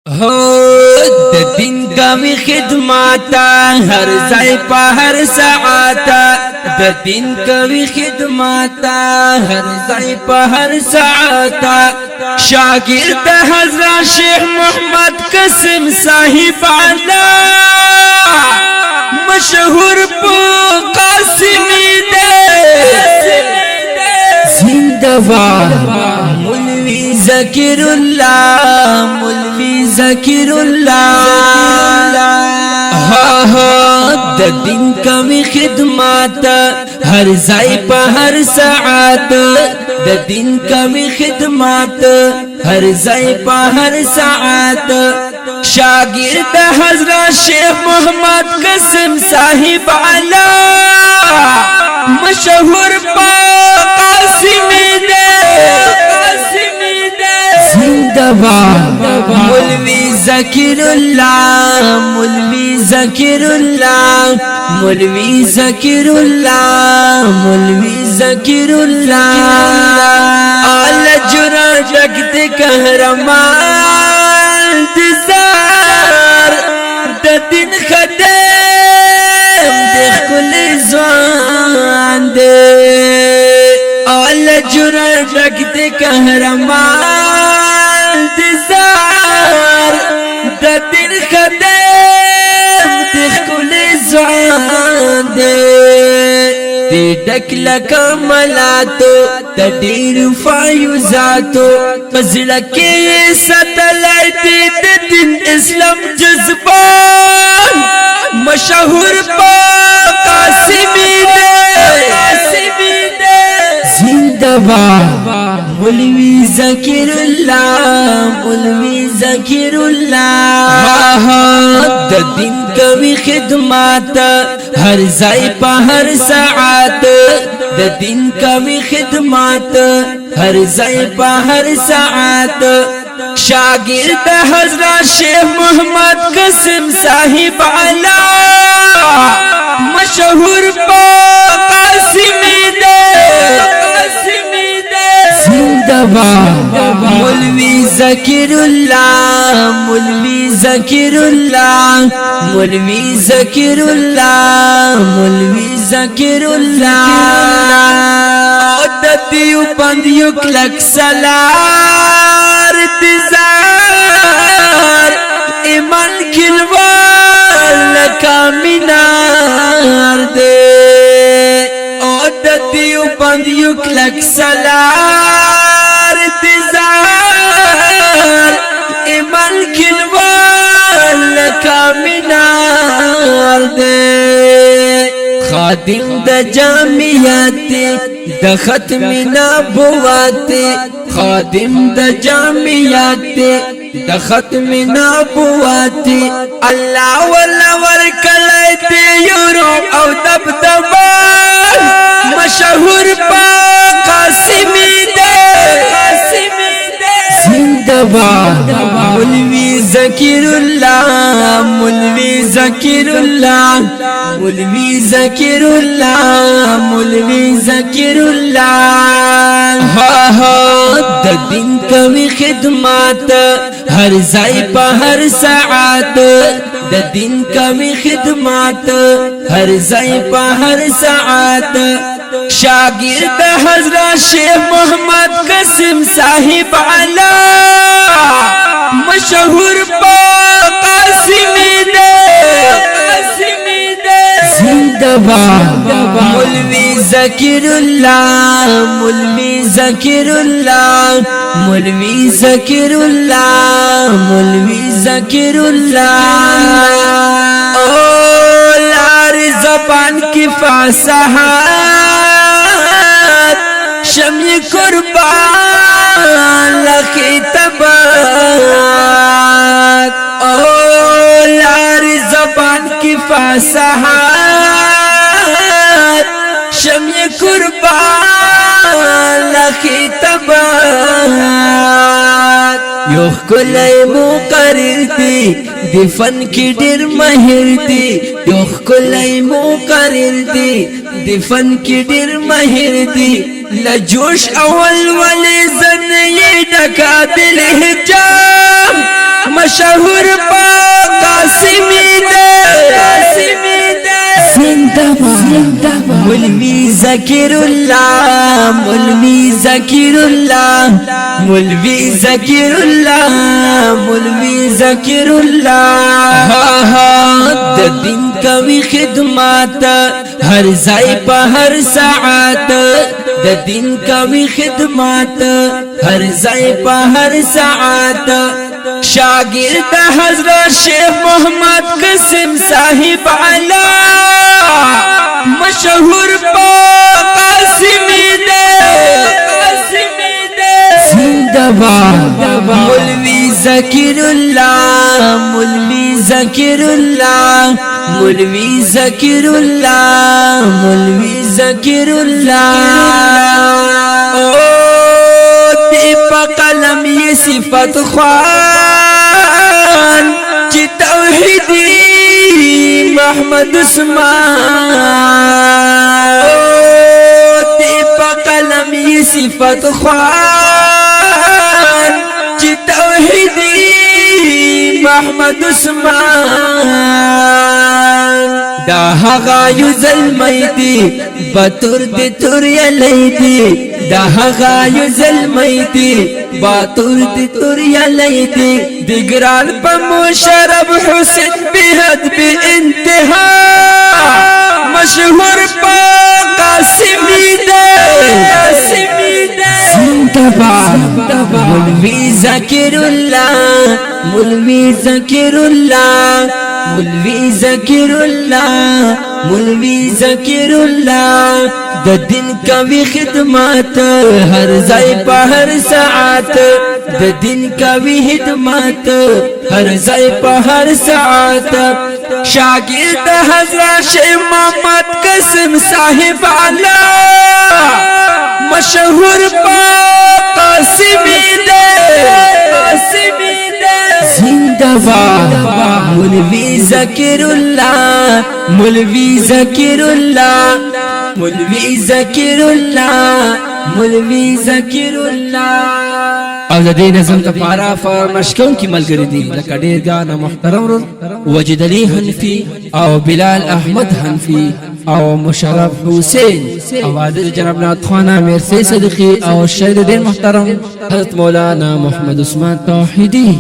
हो د دین کوي خدمات هر ځای په هر ساعت د دین کوي خدمات هر ځای په هر ساعت شاګرد حضرت شیخ محمد قاسم صاحب علا مشهور په قاسمی ده زنده‌باد مولوی ذکر الله مولوی ذکر الله د دین کوي خدمات هر ځای په هر ساعت د دین کوي خدمات هر ځای په هر ساعت شاګرد حضرت شیخ محمد قاسم صاحب علا مشهور په قاسمی ده زنده‌باد مولوی ذکر الله مولوی ذکر الله مولوی ذکر الله مولوی ذکر الله ال جرا جگت قهرمان دزار د دین خدم د خپل ځوان ده ال جرا جگت قهرمان دزار د دین خدم د خپل ځوان ده دی ډکل کمالاتو د ډیر فایوزاتو پزړه کې ستلایت د دین اسلام جذبان مشهور په قاسمی ده زنده‌باد مولوی ذکر الله مولوی ذکر الله د دین کوي خدمات هر ځای په هر ساعت د دین کوي خدمات هر ځای په هر ساعت شاګرد حضرت شیخ محمد قاسم صاحب علا مشهور په قاسمی ده زنده‌باد مولوی ذکر الله مولوی ذکر الله مولوی ذکر الله مولوی ذکر الله د دیو بندیو کلک سلار انتظار ایمان کلوال کامینار دے او د دیو بندیو کلک سلار انتظار ایمان کلوال کامینار دے خادم د جامعات د ختم نبوات خادم د جامعات د ختم نبوات الله ولا ورکلت یورو او دبدبا مشهور په قاسمی ده زنده‌باد مولوی ذکر الله مولوی ذکر الله مولوی ذکر الله مولوی ذکر الله د دین کوي خدمات هر ځای په هر ساعت د دین کوي خدمات هر ځای په هر ساعت شاګرد حضرت شیخ محمد قاسم صاحب علا مشهور په قاسمی ده زنده‌باد مولوی ذکر الله مولوی ذکر الله مولوی ذکر الله مولوی ذکر الله او لار زبان کی فصاحت شمع قربان لکی تبات او لار زبان کی فصاحت شمع قربان لکی تبات یو خلای مقرر دی دی فن کی ډیر ماهر دی یو خلای مقرر دی دی فن کی ډیر ماهر دی لجوش اول ولی زن ये ढका दिल हिजाब मशहूर कासिमी दे जिंदाबाद मौलवी ज़कीरुल्लाह मौलवी ज़कीरुल्लाह मौलवी ज़कीरुल्लाह मौलवी ज़कीरुल्लाह द दिन कवी खिदमत हर ज़ाय पर हर साअत द दिन कवी खिदमत हर ज़ाय पर हर साअत शागिर्द हज़रत शेख मोहम्मद कासिम साहिब आला मशहूर कासिमी दे जिंदाबाद मौलवी ज़कीरुल्लाह मौलवी ज़कीरुल्लाह मौलवी ज़कीरुल्लाह मौलवी ज़कीरुल्लाह ओ दीपा कलम ये सिफत ख्वान ची तौहीदी मोहम्मद उस्मान ओ दीपा कलम ये सिफत ख्वान ची तौहीदी मोहम्मद उस्मान دا هغه یزل میتی بطور دی توریا لیتی دا هغه یزل میتی بطور دی توریا لیتی دیگران پا مشرب حسین بحد بی انتہا مشہور پا قاسمی دے زندباد مولوی ذکراللہ مولوی ذکراللہ مولوی ذکراللہ مولوی ذکراللہ د دین کوي خدمت هر ځای په هر ساعت د دین کوي خدمت هر ځای په هر ساعت شاگرد حضرت شیخ محمد قاسم صاحب علا مشهور قاسمی دے زندباد مولوی ذکراللہ مولوی ذکراللہ مولوی ذکراللہ مولوی ذکراللہ او د دې نظم لپاره فرمایش کوونکي ملګري دي لکه ډېر ګران محترم وجد علي حنفي او بلال احمد حنفي او مشرف حسین او عادل جناب نعت خان امیر صدیقی او شهید دین محترم حضرت مولانا محمد عثمان توحیدی